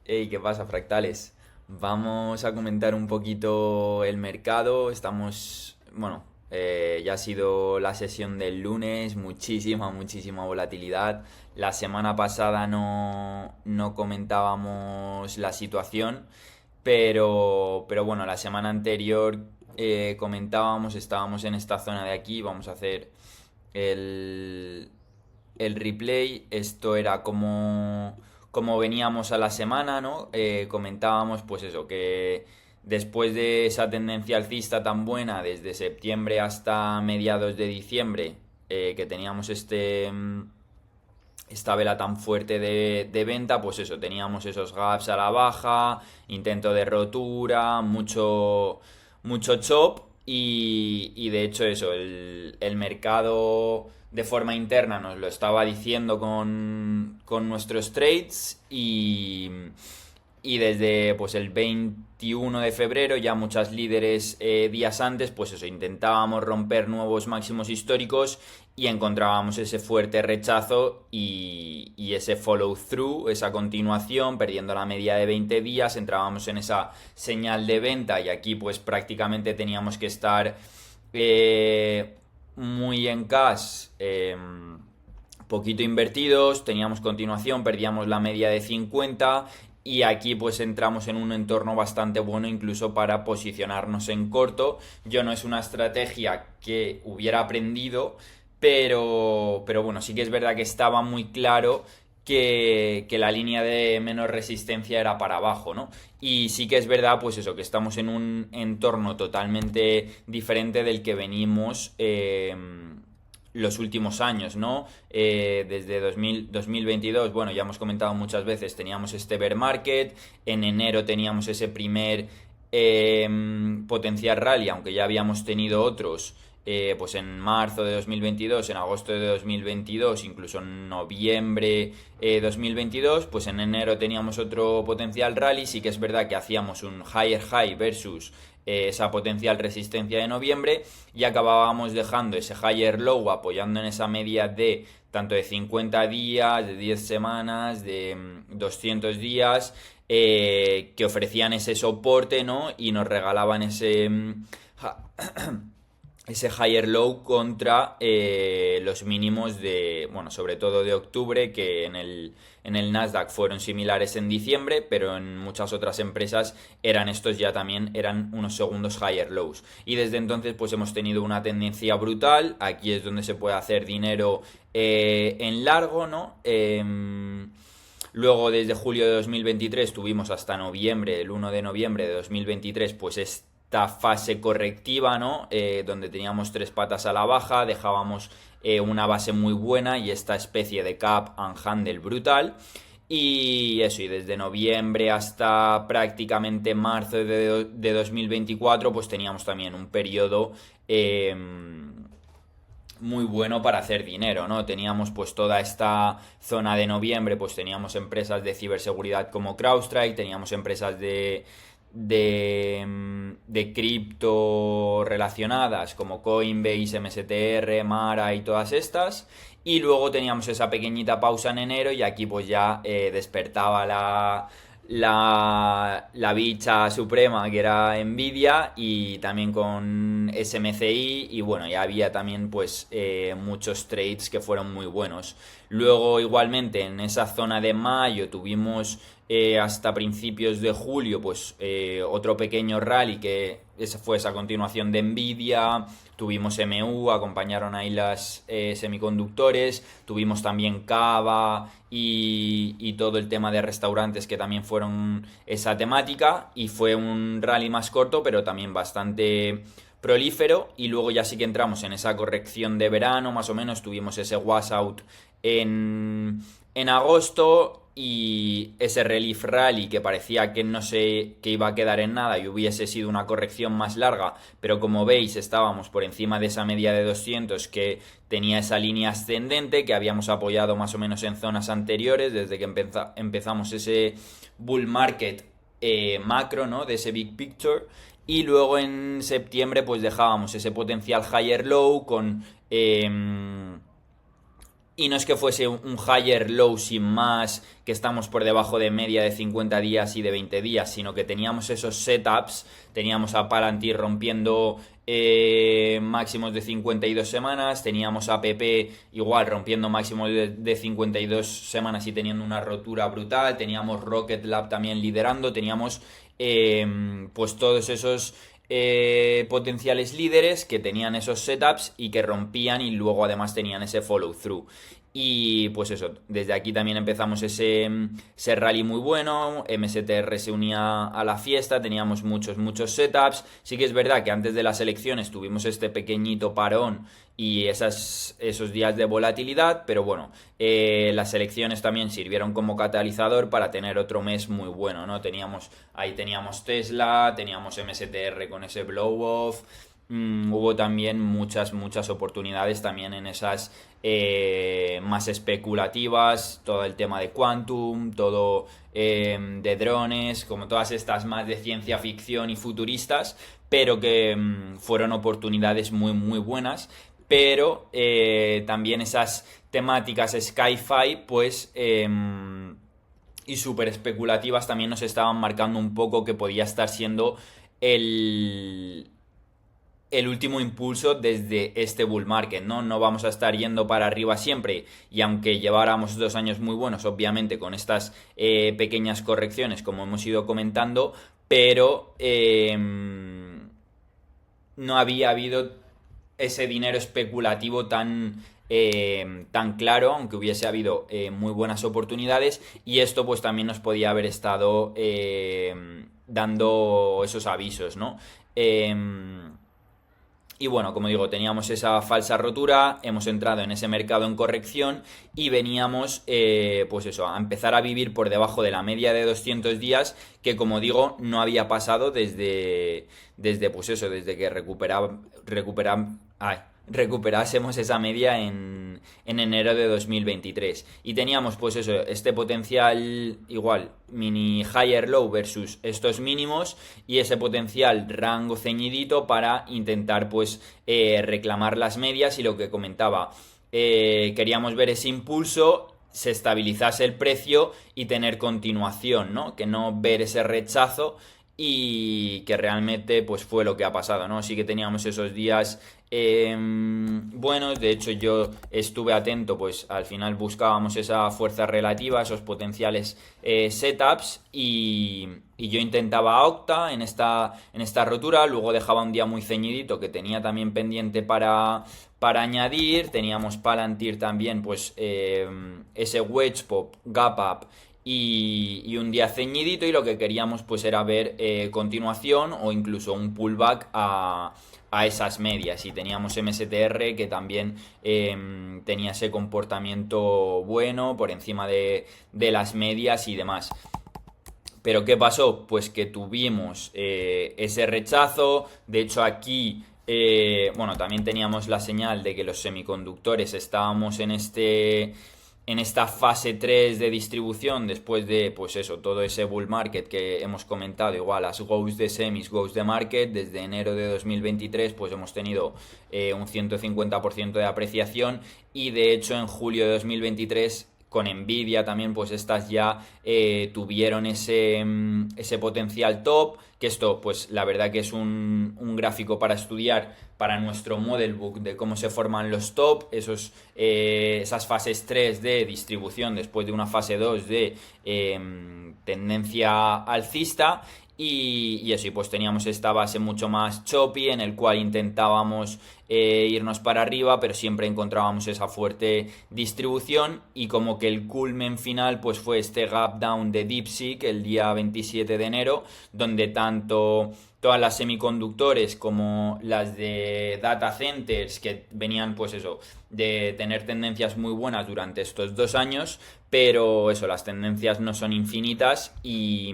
Hey, ¿qué pasa, fractales? Vamos a comentar un poquito el mercado. Ya ha sido la sesión del lunes, muchísima volatilidad. La semana pasada no comentábamos la situación, pero bueno, la semana anterior comentábamos, estábamos en esta zona de aquí, vamos a hacer el, el replay. Esto era como veníamos a la semana, ¿no? Comentábamos pues eso, que después de esa tendencia alcista tan buena desde septiembre hasta mediados de diciembre, que teníamos esta vela tan fuerte de venta, pues eso, teníamos esos gaps a la baja, intento de rotura, mucho chop y de hecho eso, el mercado de forma interna nos lo estaba diciendo con nuestros trades y desde pues el 21 de febrero ya muchas líderes días antes pues eso intentábamos romper nuevos máximos históricos y encontrábamos ese fuerte rechazo y ese follow through, esa continuación, perdiendo la media de 20 días, entrábamos en esa señal de venta y aquí pues prácticamente teníamos que estar muy en cash, poquito invertidos, teníamos continuación, perdíamos la media de 50 y aquí pues entramos en un entorno bastante bueno incluso para posicionarnos en corto. Yo no es una estrategia que hubiera aprendido, pero bueno, sí que es verdad que estaba muy claro que la línea de menos resistencia era para abajo, ¿no? Y sí que es verdad, pues eso, que estamos en un entorno totalmente diferente del que venimos los últimos años, ¿no? Desde 2022, bueno, ya hemos comentado muchas veces, teníamos este bear market, en enero teníamos ese primer potencial rally, aunque ya habíamos tenido otros, pues en marzo de 2022, en agosto de 2022, incluso en noviembre 2022, pues en enero teníamos otro potencial rally, sí que es verdad que hacíamos un higher high versus esa potencial resistencia de noviembre y acabábamos dejando ese higher low apoyando en esa media de tanto de 50 días, de 10 semanas, de 200 días, que ofrecían ese soporte, ¿no? Y nos regalaban ese higher low contra los mínimos de, bueno, sobre todo de octubre, que en el Nasdaq fueron similares en diciembre, pero en muchas otras empresas eran estos ya también, eran unos segundos higher lows. Y desde entonces pues hemos tenido una tendencia brutal, aquí es donde se puede hacer dinero en largo, ¿no? Luego, desde julio de 2023 tuvimos hasta noviembre, el 1 de noviembre de 2023, pues esta fase correctiva, ¿no? Donde teníamos tres patas a la baja, dejábamos una base muy buena y esta especie de cap and handle brutal. Y eso, y desde noviembre hasta prácticamente marzo de 2024, pues teníamos también un periodo muy bueno para hacer dinero, ¿no? Teníamos pues toda esta zona de noviembre, pues teníamos empresas de ciberseguridad como CrowdStrike, teníamos empresas de cripto relacionadas como Coinbase, MSTR, Mara y todas estas. Y luego teníamos esa pequeñita pausa en enero y aquí pues ya despertaba la bicha suprema que era Nvidia y también con SMCI y bueno, ya había también pues muchos trades que fueron muy buenos. Luego igualmente en esa zona de mayo tuvimos hasta principios de julio pues otro pequeño rally que esa fue esa continuación de Nvidia, tuvimos MU, acompañaron ahí las semiconductores, tuvimos también Cava y todo el tema de restaurantes que también fueron esa temática y fue un rally más corto pero también bastante prolífero y luego ya sí que entramos en esa corrección de verano, más o menos tuvimos ese washout en agosto y ese relief rally que parecía que no sé que iba a quedar en nada y hubiese sido una corrección más larga, pero como veis estábamos por encima de esa media de 200 que tenía esa línea ascendente que habíamos apoyado más o menos en zonas anteriores desde que empezamos ese bull market macro, ¿no? De ese big picture y luego en septiembre pues dejábamos ese potencial higher low con Y no es que fuese un higher low sin más, que estamos por debajo de media de 50 días y de 20 días, sino que teníamos esos setups, teníamos a Palantir rompiendo máximos de 52 semanas, teníamos a PP igual rompiendo máximos de 52 semanas y teniendo una rotura brutal, teníamos Rocket Lab también liderando, teníamos pues todos esos potenciales líderes que tenían esos setups y que rompían y luego además tenían ese follow through. Y pues eso, desde aquí también empezamos ese rally muy bueno, MSTR se unía a la fiesta, teníamos muchos setups. Sí que es verdad que antes de las elecciones tuvimos este pequeñito parón y esos días de volatilidad, pero bueno, las elecciones también sirvieron como catalizador para tener otro mes muy bueno, ¿no? Ahí teníamos Tesla, teníamos MSTR con ese blow-off. Hubo también muchas oportunidades también en esas más especulativas, todo el tema de Quantum, todo de drones, como todas estas más de ciencia ficción y futuristas, pero que fueron oportunidades muy buenas, pero también esas temáticas sci-fi, pues y súper especulativas también nos estaban marcando un poco que podía estar siendo el último impulso desde este bull market, ¿no? No vamos a estar yendo para arriba siempre y aunque lleváramos 2 años muy buenos, obviamente con estas pequeñas correcciones como hemos ido comentando, pero no había habido ese dinero especulativo tan claro, aunque hubiese habido muy buenas oportunidades y esto pues también nos podía haber estado dando esos avisos, ¿no? Y bueno, como digo, teníamos esa falsa rotura, hemos entrado en ese mercado en corrección y veníamos, pues eso, a empezar a vivir por debajo de la media de 200 días, que como digo, no había pasado pues eso, desde que recuperásemos esa media en enero de 2023. Y teníamos pues eso, este potencial igual, mini higher low versus estos mínimos y ese potencial rango ceñidito para intentar pues reclamar las medias y lo que comentaba, queríamos ver ese impulso, se estabilizase el precio y tener continuación, ¿no? Que no ver ese rechazo y que realmente pues fue lo que ha pasado, ¿no? Sí que teníamos esos días buenos, de hecho yo estuve atento, pues al final buscábamos esa fuerza relativa, esos potenciales setups y yo intentaba Octa en esta rotura, luego dejaba un día muy ceñidito que tenía también pendiente para añadir, teníamos Palantir también, pues ese wedge pop, gap up y un día ceñidito y lo que queríamos pues era ver continuación o incluso un pullback a esas medias y teníamos MSTR que también tenía ese comportamiento bueno por encima de las medias y demás. Pero ¿qué pasó? Pues que tuvimos ese rechazo, de hecho aquí bueno, también teníamos la señal de que los semiconductores estábamos en esta fase 3 de distribución después de, pues eso, todo ese bull market que hemos comentado, igual las goes de semis, goes de market, desde enero de 2023 pues hemos tenido un 150% de apreciación y de hecho en julio de 2023 con Nvidia también pues estas ya tuvieron ese potencial top, que esto pues la verdad que es un gráfico para estudiar para nuestro model book de cómo se forman los top, esas fases 3 de distribución después de una fase 2 de tendencia alcista y eso, y pues teníamos esta base mucho más choppy en el cual intentábamos irnos para arriba, pero siempre encontrábamos esa fuerte distribución y como que el culmen final pues fue este gap down de DeepSeek el día 27 de enero, donde tanto todas las semiconductores como las de data centers que venían pues eso de tener tendencias muy buenas durante estos 2 años, pero eso, las tendencias no son infinitas y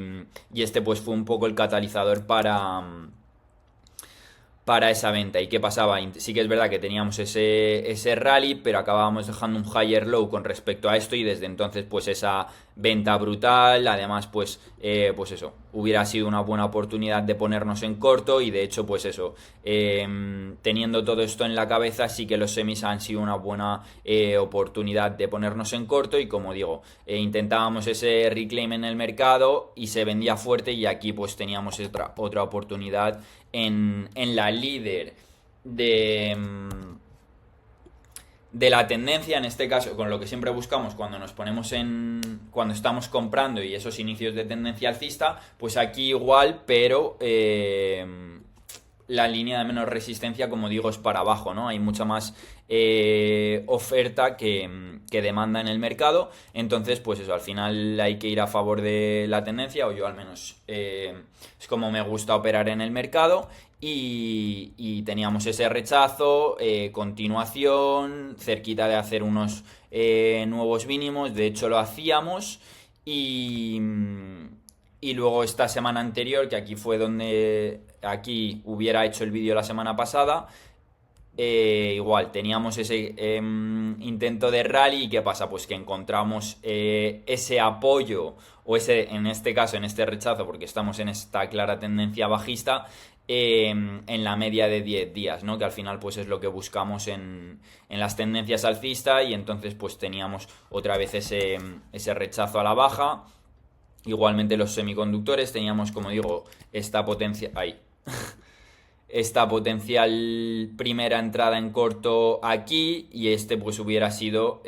este pues fue un poco el catalizador para esa venta. ¿Y qué pasaba? Sí que es verdad que teníamos ese rally, pero acabábamos dejando un higher low con respecto a esto y desde entonces pues esa venta brutal, además pues eso, hubiera sido una buena oportunidad de ponernos en corto y de hecho pues eso, teniendo todo esto en la cabeza sí que los semis han sido una buena oportunidad de ponernos en corto y como digo, intentábamos ese reclaim en el mercado y se vendía fuerte y aquí pues teníamos otra oportunidad en la líder de la tendencia, en este caso, con lo que siempre buscamos cuando nos ponemos cuando estamos comprando y esos inicios de tendencia alcista, pues aquí igual, pero la línea de menos resistencia, como digo, es para abajo, ¿no? Hay mucha más oferta que demanda en el mercado, entonces, pues eso, al final hay que ir a favor de la tendencia, o yo al menos es como me gusta operar en el mercado. Y teníamos ese rechazo, continuación, cerquita de hacer unos nuevos mínimos, de hecho lo hacíamos y luego esta semana anterior, que aquí fue donde aquí hubiera hecho el vídeo la semana pasada, igual teníamos ese intento de rally y ¿qué pasa? Pues que encontramos ese apoyo o ese, en este caso, en este rechazo, porque estamos en esta clara tendencia bajista, en la media de 10 días, ¿no? Que al final pues es lo que buscamos en las tendencias alcistas y entonces pues teníamos otra vez ese rechazo a la baja. Igualmente los semiconductores teníamos, como digo, esta potencia... Ahí. Esta potencial primera entrada en corto aquí y este pues hubiera sido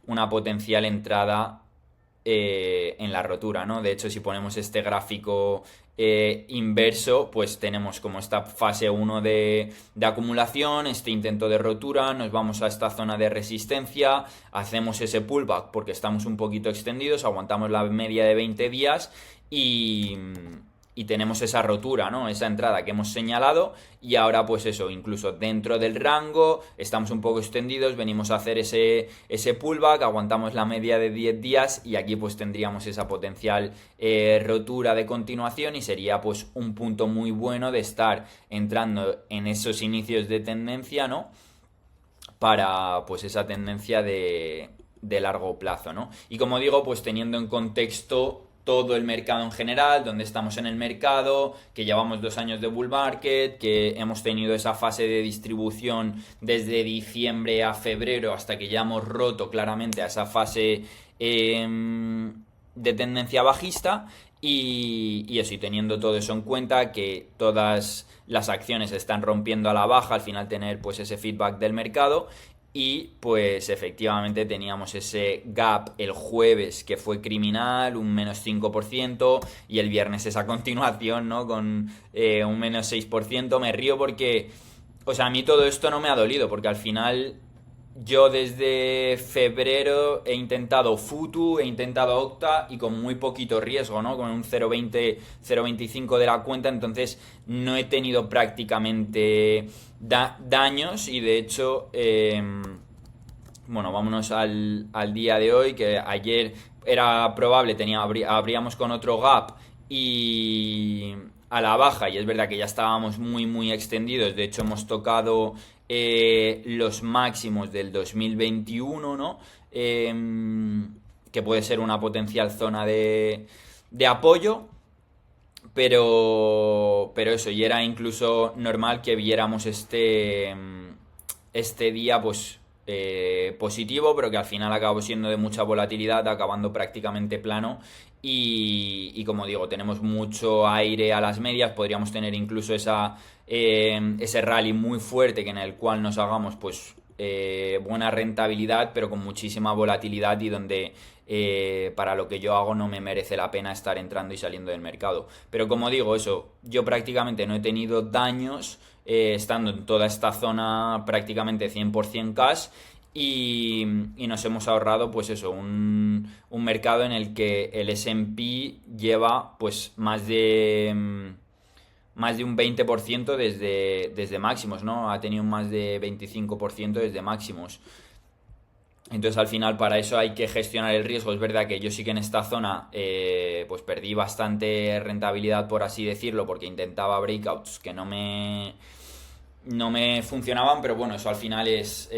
una potencial entrada en la rotura, ¿no? De hecho, si ponemos este gráfico inverso, pues tenemos como esta fase 1 de acumulación, este intento de rotura, nos vamos a esta zona de resistencia, hacemos ese pullback porque estamos un poquito extendidos, aguantamos la media de 20 días y tenemos esa rotura, ¿no? Esa entrada que hemos señalado y ahora pues eso, incluso dentro del rango, estamos un poco extendidos, venimos a hacer ese pullback, aguantamos la media de 10 días y aquí pues tendríamos esa potencial rotura de continuación y sería pues un punto muy bueno de estar entrando en esos inicios de tendencia, ¿no? Para pues esa tendencia de largo plazo, ¿no? Y como digo, pues teniendo en contexto todo el mercado en general, donde estamos en el mercado, que llevamos 2 años de bull market, que hemos tenido esa fase de distribución desde diciembre a febrero hasta que ya hemos roto claramente a esa fase de tendencia bajista y eso, y teniendo todo eso en cuenta, que todas las acciones están rompiendo a la baja, al final tener pues ese feedback del mercado. Y pues efectivamente teníamos ese gap el jueves que fue criminal, un menos 5%, y el viernes esa continuación, ¿no? Con un menos 6%. Me río porque, o sea, a mí todo esto no me ha dolido, porque al final yo desde febrero he intentado Futu, he intentado Octa y con muy poquito riesgo, ¿no? Con un 0,20, 0,25 de la cuenta, entonces no he tenido prácticamente daños y de hecho, bueno, vámonos al día de hoy, que ayer era probable, abríamos con otro gap y a la baja y es verdad que ya estábamos muy extendidos, de hecho hemos tocado los máximos del 2021, ¿no? Que puede ser una potencial zona de apoyo, pero eso, y era incluso normal que viéramos este día pues positivo, pero que al final acabó siendo de mucha volatilidad, acabando prácticamente plano. Y como digo, tenemos mucho aire a las medias, podríamos tener incluso ese rally muy fuerte que en el cual nos hagamos pues buena rentabilidad, pero con muchísima volatilidad y donde para lo que yo hago no me merece la pena estar entrando y saliendo del mercado. Pero como digo, eso, yo prácticamente no he tenido daños estando en toda esta zona prácticamente 100% cash y nos hemos ahorrado pues eso, un mercado en el que el S&P lleva pues más de un 20% desde máximos, ¿no? Ha tenido más de 25% desde máximos. Entonces al final para eso hay que gestionar el riesgo. Es verdad que yo sí que en esta zona pues perdí bastante rentabilidad, por así decirlo, porque intentaba breakouts que no me no me funcionaban, pero bueno, eso al final es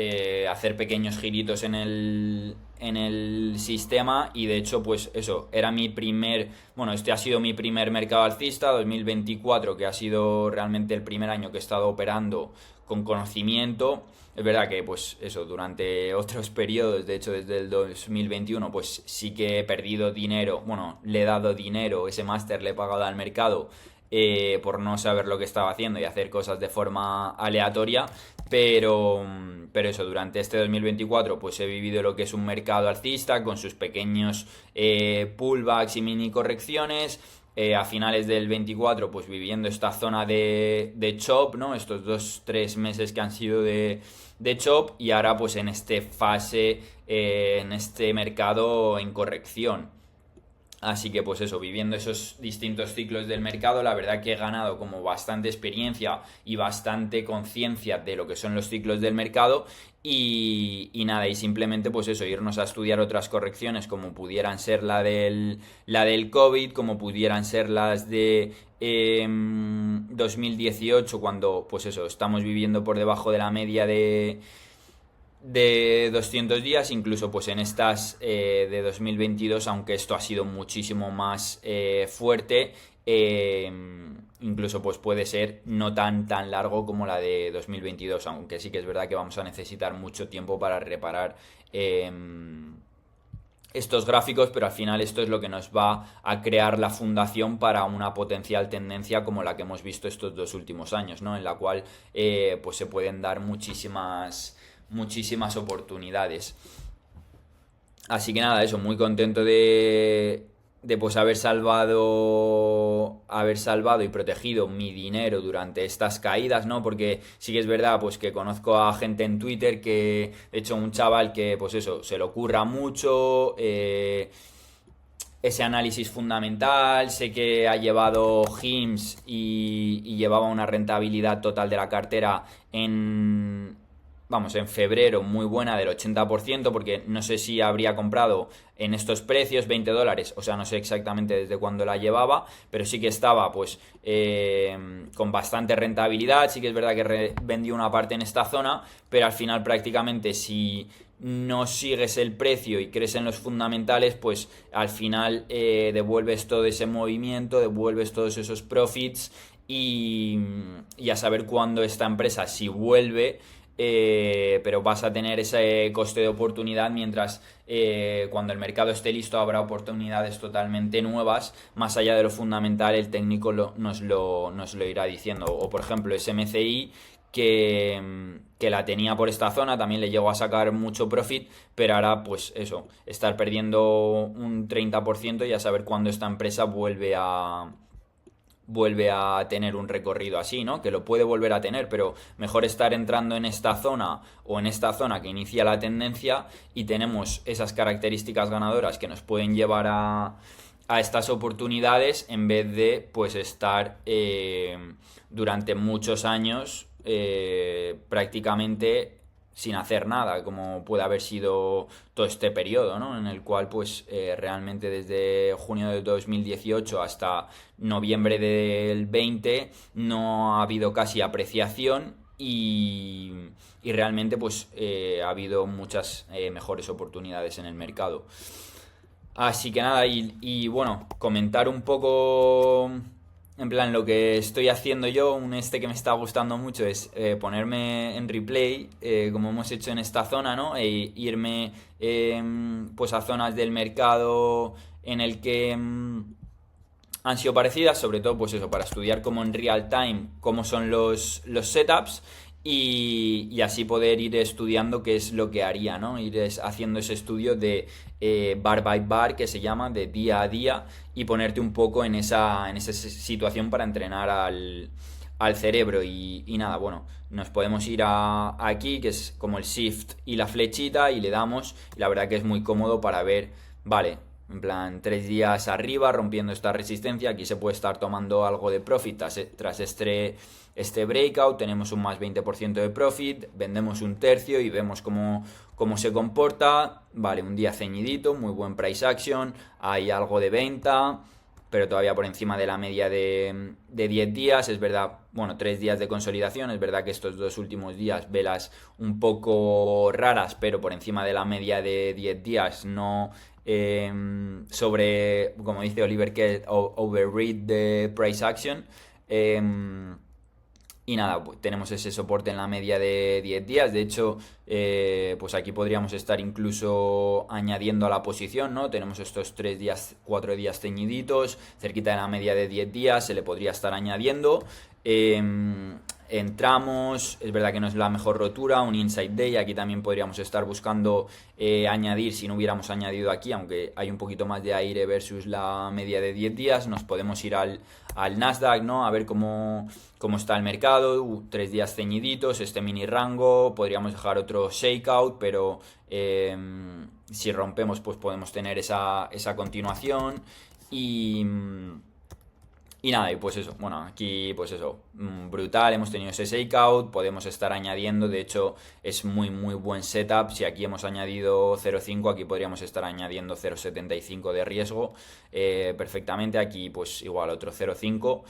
hacer pequeños giritos en el sistema y de hecho pues eso, era mi primer, bueno, este ha sido mi primer mercado alcista, 2024, que ha sido realmente el primer año que he estado operando con conocimiento. Es verdad que pues eso, durante otros periodos, de hecho desde el 2021, pues sí que he perdido dinero, bueno, le he dado dinero, ese máster le he pagado al mercado por no saber lo que estaba haciendo y hacer cosas de forma aleatoria, pero, pero eso, durante este 2024 pues he vivido lo que es un mercado alcista con sus pequeños pullbacks y mini correcciones. A finales del 24 pues viviendo esta zona de chop, ¿no? Estos 2-3 meses que han sido de chop y ahora pues en este fase, en este mercado en corrección. Así que pues eso, viviendo esos distintos ciclos del mercado, la verdad que he ganado como bastante experiencia y bastante conciencia de lo que son los ciclos del mercado y nada, y simplemente pues eso, irnos a estudiar otras correcciones como pudieran ser la del COVID, como pudieran ser las de 2018 cuando pues eso, estamos viviendo por debajo de la media de 200 días, incluso pues en estas de 2022, aunque esto ha sido muchísimo más fuerte, incluso pues puede ser no tan largo como la de 2022, aunque sí que es verdad que vamos a necesitar mucho tiempo para reparar estos gráficos, pero al final esto es lo que nos va a crear la fundación para una potencial tendencia como la que hemos visto estos 2 últimos años, ¿no? En la cual pues se pueden dar muchísimas oportunidades. Así que nada, eso, muy contento de pues haber salvado y protegido mi dinero durante estas caídas, ¿no? Porque sí que es verdad pues que conozco a gente en Twitter que, de hecho, un chaval que pues eso, se le ocurra mucho, ese análisis fundamental, sé que ha llevado HIMSS y llevaba una rentabilidad total de la cartera en febrero muy buena del 80%, porque no sé si habría comprado en estos precios $20, o sea, no sé exactamente desde cuándo la llevaba, pero sí que estaba pues con bastante rentabilidad. Sí que es verdad que vendió una parte en esta zona, pero al final prácticamente si no sigues el precio y crees en los fundamentales, pues al final devuelves todo ese movimiento, devuelves todos esos profits y a saber cuándo esta empresa, si vuelve, pero vas a tener ese coste de oportunidad mientras cuando el mercado esté listo habrá oportunidades totalmente nuevas, más allá de lo fundamental el técnico nos lo irá diciendo. O por ejemplo SMCI que la tenía por esta zona, también le llegó a sacar mucho profit, pero ahora pues eso, estar perdiendo un 30% y a saber cuándo esta empresa vuelve a tener un recorrido así, ¿no? Que lo puede volver a tener, pero mejor estar entrando en esta zona o en esta zona que inicia la tendencia y tenemos esas características ganadoras que nos pueden llevar a estas oportunidades en vez de pues estar durante muchos años prácticamente sin hacer nada, como puede haber sido todo este periodo, ¿no? En el cual pues realmente desde junio de 2018 hasta noviembre del 20 no ha habido casi apreciación y realmente pues ha habido muchas mejores oportunidades en el mercado. Así que nada, bueno, comentar un poco en plan lo que estoy haciendo yo. Que me está gustando mucho es ponerme en replay, como hemos hecho en esta zona, ¿no? E irme pues a zonas del mercado en el que han sido parecidas, sobre todo pues eso, para estudiar como en real time cómo son los setups y así poder ir estudiando qué es lo que haría, ¿no? Ir haciendo ese estudio de bar by bar, que se llama, de día a día, y ponerte un poco en esa situación para entrenar al cerebro. Y nada, bueno, nos podemos ir aquí, que es como el shift y la flechita, y le damos, y la verdad que es muy cómodo para ver, vale, en plan 3 días arriba rompiendo esta resistencia, aquí se puede estar tomando algo de profit tras este breakout, tenemos un más 20% de profit, vendemos un tercio y vemos cómo se comporta. Vale, un día ceñidito, muy buen price action, hay algo de venta, pero todavía por encima de la media de 10 días. Es verdad, bueno, 3 días de consolidación. Es verdad que estos dos últimos días, velas un poco raras, pero por encima de la media de 10 días, no sobre, como dice Oliver Kelly, overread the price action. Eh, y nada, pues tenemos ese soporte en la media de 10 días. De hecho, pues aquí podríamos estar incluso añadiendo a la posición, ¿no? Tenemos estos 3 días, 4 días ceñiditos, cerquita de la media de 10 días, se le podría estar añadiendo. Eh, Entramos, es verdad que no es la mejor rotura, un inside day, aquí también podríamos estar buscando añadir, si no hubiéramos añadido aquí, aunque hay un poquito más de aire versus la media de 10 días, nos podemos ir al Nasdaq, ¿no? A ver cómo está el mercado, 3 días ceñiditos, este mini rango, podríamos dejar otro shakeout, pero si rompemos pues podemos tener esa continuación y nada, y pues eso, bueno, aquí pues eso, brutal, hemos tenido ese shakeout, podemos estar añadiendo, de hecho es muy muy buen setup, si aquí hemos añadido 0.5, aquí podríamos estar añadiendo 0.75 de riesgo perfectamente, aquí pues igual otro 0.5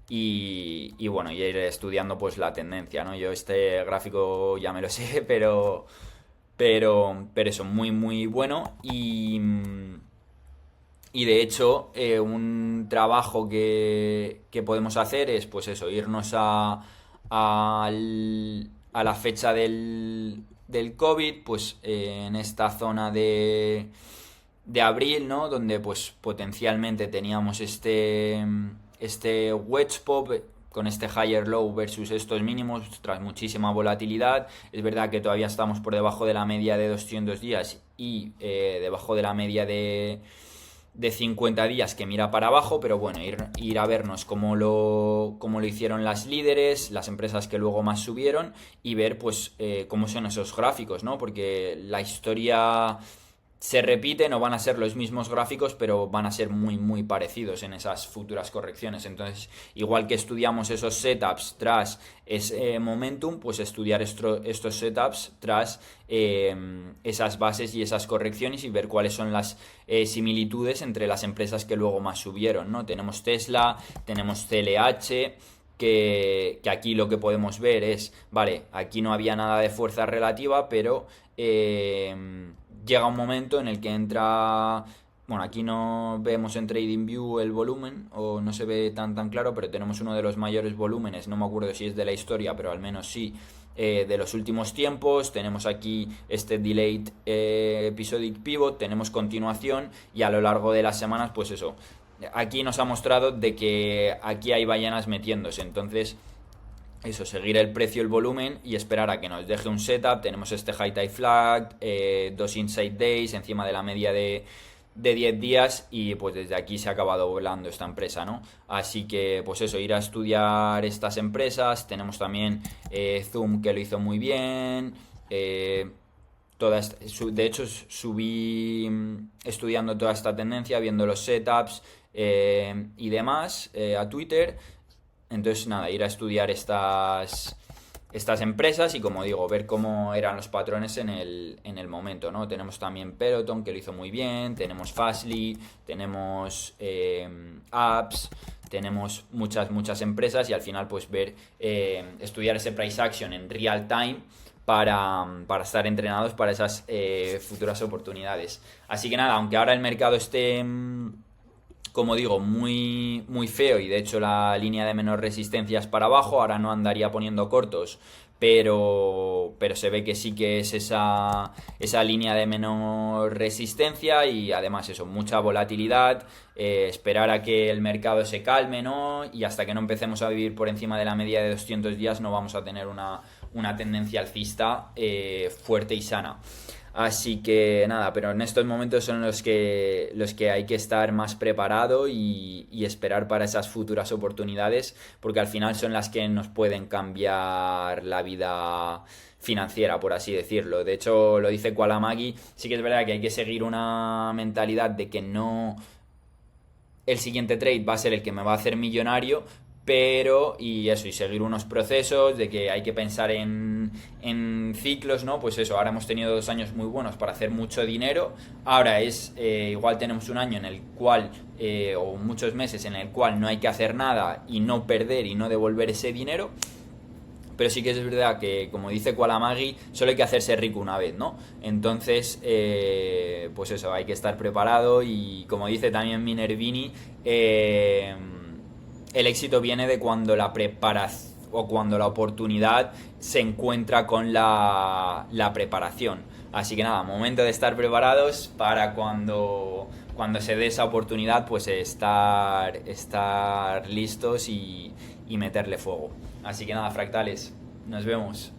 y bueno, y ir estudiando pues la tendencia, ¿no? Yo este gráfico ya me lo sé, pero eso, muy muy bueno y de hecho, un trabajo que podemos hacer es, pues eso, irnos a la fecha del COVID, pues en esta zona de abril, ¿no? Donde pues potencialmente teníamos este wedge pop con este higher low versus estos mínimos tras muchísima volatilidad. Es verdad que todavía estamos por debajo de la media de 200 días y debajo de la media de 50 días que mira para abajo, pero bueno, ir a vernos cómo lo hicieron las líderes, las empresas que luego más subieron y ver pues cómo son esos gráficos, ¿no? Porque la historia se repite, no van a ser los mismos gráficos, pero van a ser muy muy parecidos en esas futuras correcciones. Entonces, igual que estudiamos esos setups tras ese momentum, pues estudiar estos setups tras esas bases y esas correcciones y ver cuáles son las similitudes entre las empresas que luego más subieron, ¿no? Tenemos Tesla, tenemos CLH, que aquí lo que podemos ver es, vale, aquí no había nada de fuerza relativa, pero llega un momento en el que entra, bueno, aquí no vemos en TradingView el volumen o no se ve tan claro, pero tenemos uno de los mayores volúmenes, no me acuerdo si es de la historia, pero al menos sí, de los últimos tiempos. Tenemos aquí este delayed episodic pivot, tenemos continuación y a lo largo de las semanas pues eso, aquí nos ha mostrado de que aquí hay ballenas metiéndose. Entonces eso, seguir el precio, el volumen y esperar a que nos deje un setup. Tenemos este high tide flag, dos inside days encima de la media de 10 días y pues desde aquí se ha acabado volando esta empresa, ¿no? Así que pues eso, ir a estudiar estas empresas. Tenemos también Zoom, que lo hizo muy bien. De hecho subí estudiando toda esta tendencia, viendo los setups y demás a Twitter. Entonces, nada, ir a estudiar estas empresas y, como digo, ver cómo eran los patrones en el momento, ¿no? Tenemos también Peloton, que lo hizo muy bien, tenemos Fastly, tenemos Apps, tenemos muchas empresas y al final, pues ver, estudiar ese price action en real time para estar entrenados para esas futuras oportunidades. Así que nada, aunque ahora el mercado esté como digo, muy, muy feo y de hecho la línea de menor resistencia es para abajo, ahora no andaría poniendo cortos, pero se ve que sí que es esa línea de menor resistencia y además eso, mucha volatilidad, esperar a que el mercado se calme, ¿no? Y hasta que no empecemos a vivir por encima de la media de 200 días no vamos a tener una tendencia alcista fuerte y sana. Así que nada, pero en estos momentos son los que hay que estar más preparado y esperar para esas futuras oportunidades, porque al final son las que nos pueden cambiar la vida financiera, por así decirlo. De hecho, lo dice Kualamagi, sí que es verdad que hay que seguir una mentalidad de que no el siguiente trade va a ser el que me va a hacer millonario, pero, y eso, y seguir unos procesos, de que hay que pensar en ciclos, ¿no? Pues eso, ahora hemos tenido 2 años muy buenos para hacer mucho dinero, ahora igual tenemos un año en el cual, o muchos meses en el cual no hay que hacer nada y no perder y no devolver ese dinero. Pero sí que es verdad que, como dice Kualamagi, solo hay que hacerse rico una vez, ¿no? Entonces, pues eso, hay que estar preparado y, como dice también Minervini, el éxito viene de cuando la preparación o cuando la oportunidad se encuentra con la preparación. Así que nada, momento de estar preparados para cuando se dé esa oportunidad, pues estar listos y meterle fuego. Así que nada, fractales, nos vemos.